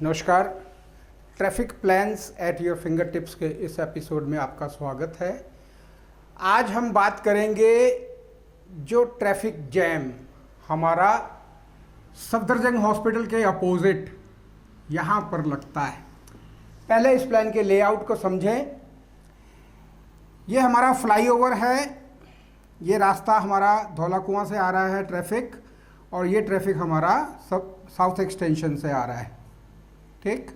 नमस्कार। Traffic plans at your finger tips के इस एपिसोड में आपका स्वागत है। आज हम बात करेंगे जो ट्रैफिक जैम हमारा सफदरजंग हॉस्पिटल के अपोजिट यहाँ पर लगता है। पहले इस प्लान के लेआउट को समझें। ये हमारा फ्लाईओवर है, ये रास्ता हमारा धौला कुआं से आ रहा है ट्रैफिक, और ये ट्रैफिक हमारा सब साउथ एक्सटेंशन से आ रहा है। ठीक,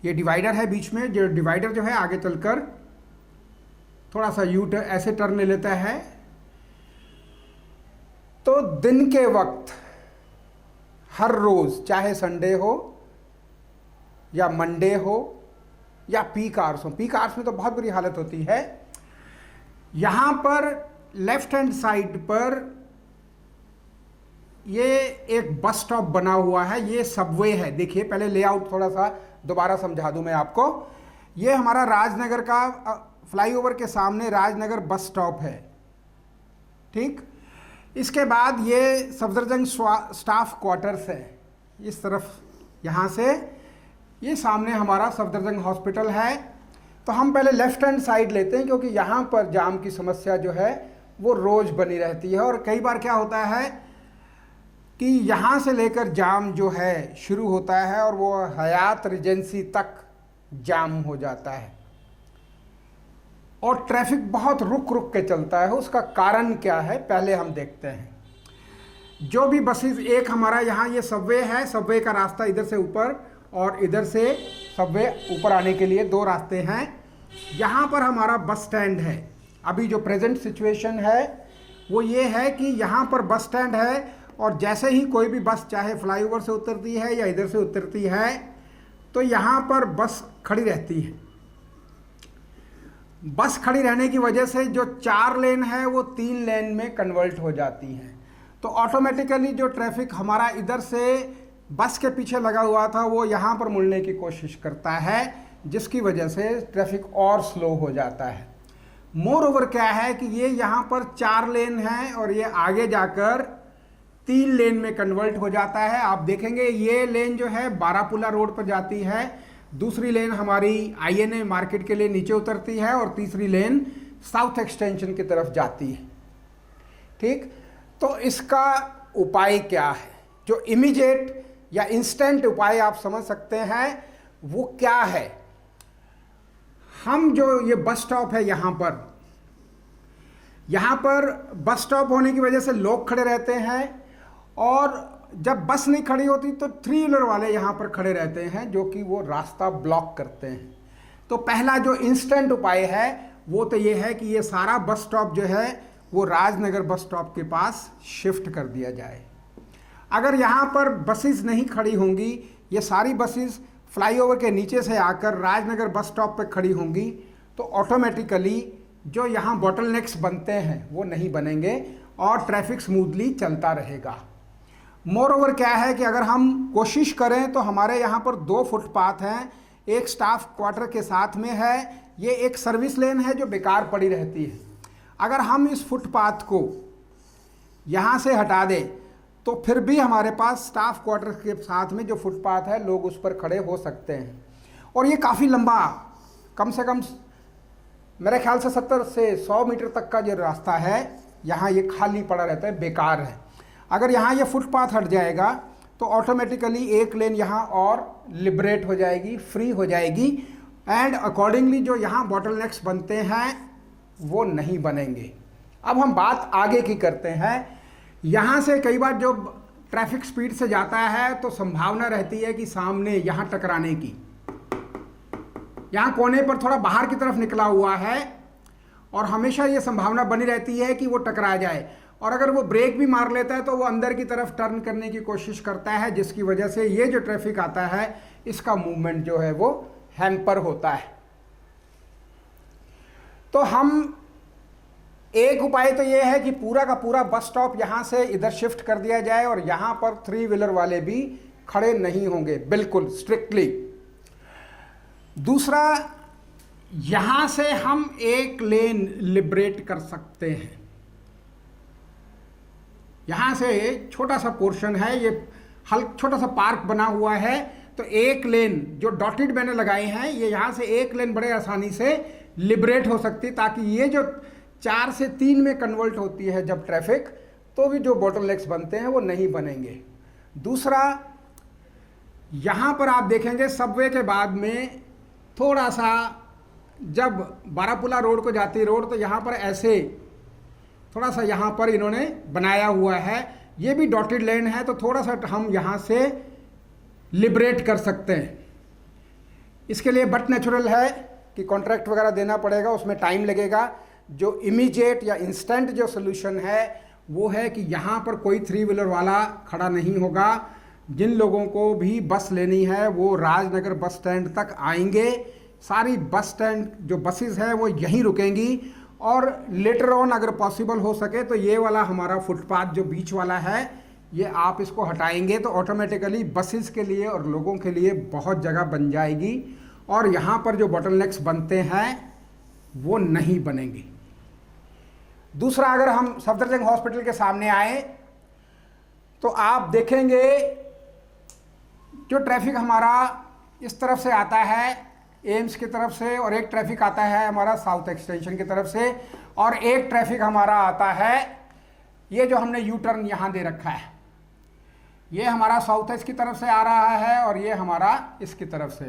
ये डिवाइडर है बीच में, जो डिवाइडर जो है आगे चलकर थोड़ा सा ऐसे टर्न ले लेता है। तो दिन के वक्त हर रोज, चाहे संडे हो या मंडे हो या पीक आवर्स हो, पीक आवर्स में तो बहुत बुरी हालत होती है। यहां पर लेफ्ट हैंड साइड पर ये एक बस स्टॉप बना हुआ है, ये सबवे है। देखिए, पहले लेआउट थोड़ा सा दोबारा समझा दूं मैं आपको। ये हमारा राजनगर का फ्लाईओवर के सामने राजनगर बस स्टॉप है। ठीक, इसके बाद ये सफदरजंग स्टाफ क्वार्टर्स है। इस तरफ यहाँ से ये सामने हमारा सफदरजंग हॉस्पिटल है। तो हम पहले लेफ्ट हैंड साइड लेते हैं, क्योंकि यहाँ पर जाम की समस्या जो है वो रोज बनी रहती है। और कई बार क्या होता है कि यहाँ से लेकर जाम जो है शुरू होता है और वो हयात रिजेंसी तक जाम हो जाता है और ट्रैफिक बहुत रुक रुक के चलता है। उसका कारण क्या है पहले हम देखते हैं। जो भी बसेस, एक हमारा यहाँ ये सबवे है, सबवे का रास्ता इधर से ऊपर और इधर से सबवे ऊपर आने के लिए दो रास्ते हैं। यहाँ पर हमारा बस स्टैंड है। अभी जो प्रेजेंट सिचुएशन है वो ये है कि यहाँ पर बस स्टैंड है, और जैसे ही कोई भी बस चाहे फ्लाईओवर से उतरती है या इधर से उतरती है तो यहाँ पर बस खड़ी रहती है। बस खड़ी रहने की वजह से जो 4 लेन है वो 3 लेन में कन्वर्ट हो जाती हैं। तो ऑटोमेटिकली जो ट्रैफिक हमारा इधर से बस के पीछे लगा हुआ था वो यहाँ पर मुड़ने की कोशिश करता है, जिसकी वजह से ट्रैफिक और स्लो हो जाता है। मोर ओवर क्या है कि ये यहाँ पर 4 लेन है और ये आगे जाकर 3 लेन में कन्वर्ट हो जाता है। आप देखेंगे ये लेन जो है बारापुला रोड पर जाती है, दूसरी लेन हमारी INA मार्केट के लिए नीचे उतरती है और तीसरी लेन साउथ एक्सटेंशन की तरफ जाती है। ठीक, तो इसका उपाय क्या है? जो इमीडिएट या इंस्टेंट उपाय आप समझ सकते हैं वो क्या है। हम जो ये बस स्टॉप है यहाँ पर बस स्टॉप होने की वजह से लोग खड़े रहते हैं, और जब बस नहीं खड़ी होती तो 3 व्हीलर वाले यहाँ पर खड़े रहते हैं जो कि वो रास्ता ब्लॉक करते हैं। तो पहला जो इंस्टेंट उपाय है वो तो ये है कि ये सारा बस स्टॉप जो है वो राजनगर बस स्टॉप के पास शिफ्ट कर दिया जाए। अगर यहाँ पर बसेस नहीं खड़ी होंगी, ये सारी बसेस फ्लाईओवर के नीचे से आकर राजनगर बस स्टॉप पर खड़ी होंगी, तो ऑटोमेटिकली जो यहाँ बॉटलनेक्स बनते हैं वो नहीं बनेंगे और ट्रैफिक स्मूथली चलता रहेगा। मोर ओवर क्या है कि अगर हम कोशिश करें तो हमारे यहाँ पर 2 फुटपाथ हैं, एक स्टाफ क्वार्टर के साथ में है, ये एक सर्विस लेन है जो बेकार पड़ी रहती है। अगर हम इस फुटपाथ को यहाँ से हटा दें तो फिर भी हमारे पास स्टाफ क्वार्टर के साथ में जो फुटपाथ है लोग उस पर खड़े हो सकते हैं। और ये काफ़ी लंबा, कम से कम मेरे ख्याल से 70 से 100 मीटर तक का जो रास्ता है यहाँ ये खाली पड़ा रहता है, बेकार है। अगर यहाँ ये फुटपाथ हट जाएगा तो ऑटोमेटिकली एक लेन यहाँ और लिबरेट हो जाएगी, फ्री हो जाएगी, एंड अकॉर्डिंगली जो यहाँ बॉटलनेक्स बनते हैं वो नहीं बनेंगे। अब हम बात आगे की करते हैं। यहाँ से कई बार जो ट्रैफिक स्पीड से जाता है तो संभावना रहती है कि सामने यहाँ टकराने की। यहाँ कोने पर थोड़ा बाहर की तरफ निकला हुआ है और हमेशा ये संभावना बनी रहती है कि वो टकरा जाए, और अगर वो ब्रेक भी मार लेता है तो वो अंदर की तरफ टर्न करने की कोशिश करता है, जिसकी वजह से ये जो ट्रैफिक आता है इसका मूवमेंट जो है वो हैम्पर होता है। तो हम एक उपाय तो ये है कि पूरा का पूरा बस स्टॉप यहाँ से इधर शिफ्ट कर दिया जाए और यहाँ पर 3 व्हीलर वाले भी खड़े नहीं होंगे, बिल्कुल स्ट्रिक्टली। दूसरा, यहाँ से हम एक लेन लिबरेट कर सकते हैं। यहाँ से छोटा सा पोर्शन है, ये छोटा सा पार्क बना हुआ है, तो एक लेन जो डॉटेड मैंने लगाए हैं, ये यहाँ से एक लेन बड़े आसानी से लिबरेट हो सकती है, ताकि ये जो 4 से 3 में कन्वर्ट होती है जब ट्रैफिक, तो भी जो बॉटलनेक्स बनते हैं वो नहीं बनेंगे। दूसरा, यहाँ पर आप देखेंगे सबवे के बाद में थोड़ा सा जब बारापुला रोड को जाती रोड, तो यहाँ पर ऐसे थोड़ा सा यहाँ पर इन्होंने बनाया हुआ है, ये भी डॉटेड लेन है, तो थोड़ा सा हम यहाँ से लिबरेट कर सकते हैं। इसके लिए बट नेचुरल है कि कॉन्ट्रैक्ट वगैरह देना पड़ेगा, उसमें टाइम लगेगा। जो इमीडिएट या इंस्टेंट जो सोल्यूशन है वो है कि यहाँ पर कोई 3 व्हीलर वाला खड़ा नहीं होगा। जिन लोगों को भी बस लेनी है वो राजनगर बस स्टैंड तक आएंगे, सारी बस स्टैंड जो बसेस है वो यहीं रुकेंगी, और लेटर ऑन अगर पॉसिबल हो सके तो ये वाला हमारा फुटपाथ जो बीच वाला है, ये आप इसको हटाएंगे तो ऑटोमेटिकली बसेस के लिए और लोगों के लिए बहुत जगह बन जाएगी, और यहाँ पर जो बॉटलनेक्स बनते हैं वो नहीं बनेंगे। दूसरा, अगर हम सफदरजंग हॉस्पिटल के सामने आए तो आप देखेंगे जो ट्रैफिक हमारा इस तरफ से आता है एम्स की तरफ से, और एक ट्रैफिक आता है हमारा साउथ एक्सटेंशन की तरफ से, और एक ट्रैफिक हमारा आता है ये जो हमने यू टर्न यहाँ दे रखा है, ये हमारा साउथ ईस्ट की तरफ से आ रहा है और ये हमारा इसकी तरफ से।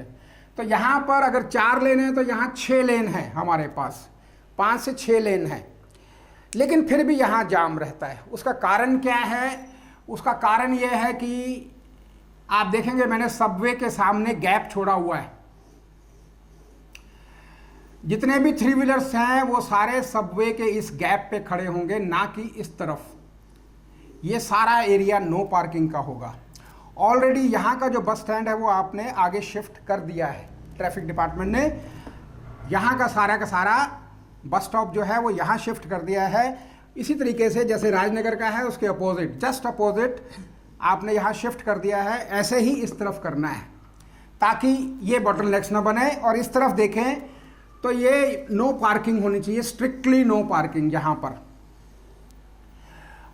तो यहाँ पर अगर 4 लेन है तो यहाँ 6 लेन है हमारे पास, 5 से 6 लेन है, लेकिन फिर भी यहाँ जाम रहता है। उसका कारण क्या है? उसका कारण यह है कि आप देखेंगे मैंने सबवे के सामने गैप छोड़ा हुआ है। जितने भी 3 व्हीलर्स हैं वो सारे सबवे के इस गैप पे खड़े होंगे, ना कि इस तरफ। ये सारा एरिया नो पार्किंग का होगा। ऑलरेडी यहाँ का जो बस स्टैंड है वो आपने आगे शिफ्ट कर दिया है, ट्रैफिक डिपार्टमेंट ने यहाँ का सारा बस स्टॉप जो है वो यहाँ शिफ्ट कर दिया है। इसी तरीके से जैसे राजनगर का है उसके अपोजिट, जस्ट अपोजिट आपने यहाँ शिफ्ट कर दिया है। ऐसे ही इस तरफ करना है ताकि ये बॉटलनेक्स ना बने। और इस तरफ देखें तो ये नो पार्किंग होनी चाहिए, स्ट्रिक्टली नो पार्किंग यहाँ पर।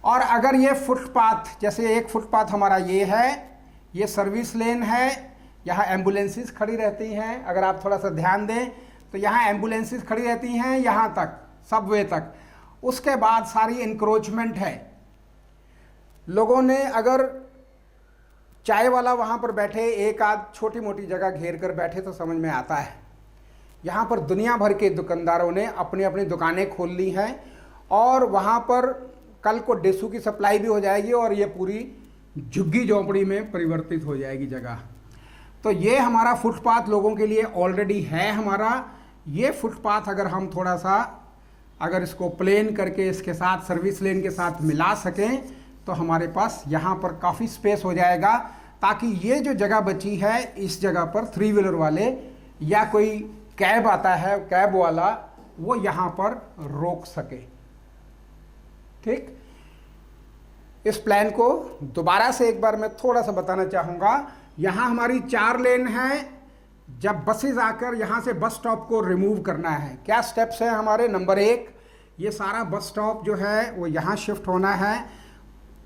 और अगर ये फुटपाथ, जैसे एक फुटपाथ हमारा ये है, ये सर्विस लेन है, यहाँ एम्बुलेंसेस खड़ी रहती हैं। अगर आप थोड़ा सा ध्यान दें तो यहाँ एम्बुलेंसेस खड़ी रहती हैं यहाँ तक, सबवे तक। उसके बाद सारी इंक्रोचमेंट है। लोगों ने अगर चाय वाला वहाँ पर बैठे, एक आध छोटी मोटी जगह घेर कर बैठे तो समझ में आता है। यहाँ पर दुनिया भर के दुकानदारों ने अपनी अपनी दुकानें खोल ली हैं और वहाँ पर कल को डेसू की सप्लाई भी हो जाएगी और ये पूरी झुग्गी झोंपड़ी में परिवर्तित हो जाएगी जगह। तो ये हमारा फुटपाथ लोगों के लिए ऑलरेडी है हमारा। ये फुटपाथ अगर हम थोड़ा सा अगर इसको प्लेन करके इसके साथ सर्विस लेन के साथ मिला सकें तो हमारे पास यहाँ पर काफ़ी स्पेस हो जाएगा, ताकि ये जो जगह बची है इस जगह पर 3 व्हीलर वाले या कोई कैब आता है, कैब वाला, वो यहाँ पर रोक सके। ठीक, इस प्लान को दोबारा से एक बार मैं थोड़ा सा बताना चाहूँगा। यहाँ हमारी 4 लेन है। जब बसेस आकर यहाँ से बस स्टॉप को रिमूव करना है, क्या स्टेप्स हैं हमारे? नंबर 1, ये सारा बस स्टॉप जो है वो यहाँ शिफ्ट होना है।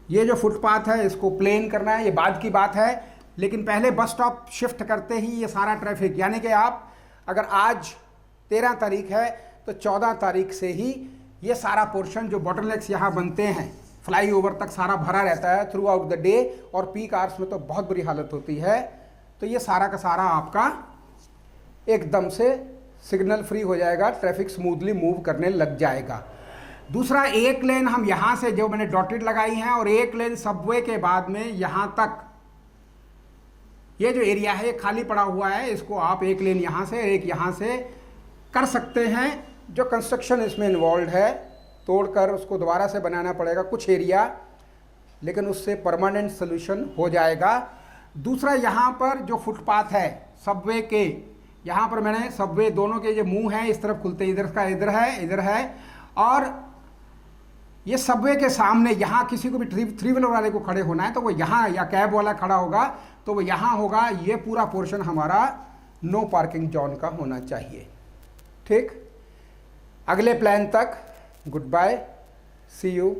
ये जो फुटपाथ है इसको प्लेन करना है, ये बाद की बात है। लेकिन पहले बस स्टॉप शिफ्ट करते ही ये सारा ट्रैफिक, यानी कि आप अगर आज 13 तारीख है तो 14 तारीख से ही ये सारा पोर्शन जो बॉटलनेक्स यहाँ बनते हैं फ्लाईओवर तक सारा भरा रहता है थ्रू आउट द डे, और पीक आवर्स में तो बहुत बुरी हालत होती है। तो ये सारा का सारा आपका एकदम से सिग्नल फ्री हो जाएगा, ट्रैफिक स्मूथली मूव करने लग जाएगा। दूसरा, एक लेन हम यहाँ से जो मैंने डॉटेड लगाई हैं और एक लेन सबवे के बाद में यहाँ तक ये जो एरिया है ये खाली पड़ा हुआ है, इसको आप एक लेन यहाँ से एक यहाँ से कर सकते हैं। जो कंस्ट्रक्शन इसमें इन्वॉल्व है तोड़कर उसको दोबारा से बनाना पड़ेगा कुछ एरिया, लेकिन उससे परमानेंट सोल्यूशन हो जाएगा। दूसरा, यहाँ पर जो फुटपाथ है सबवे के, यहाँ पर मैंने सबवे दोनों के जो मुंह हैं इस तरफ खुलते हैं, इधर का इधर है, और ये सबवे के सामने यहाँ किसी को भी 3 व्हीलर वाले को खड़े होना है तो वो यहाँ, या कैब वाला खड़ा होगा तो वो यहाँ होगा। ये पूरा पोर्शन हमारा नो पार्किंग जोन का होना चाहिए। ठीक, अगले प्लान तक गुड बाय, सी यू।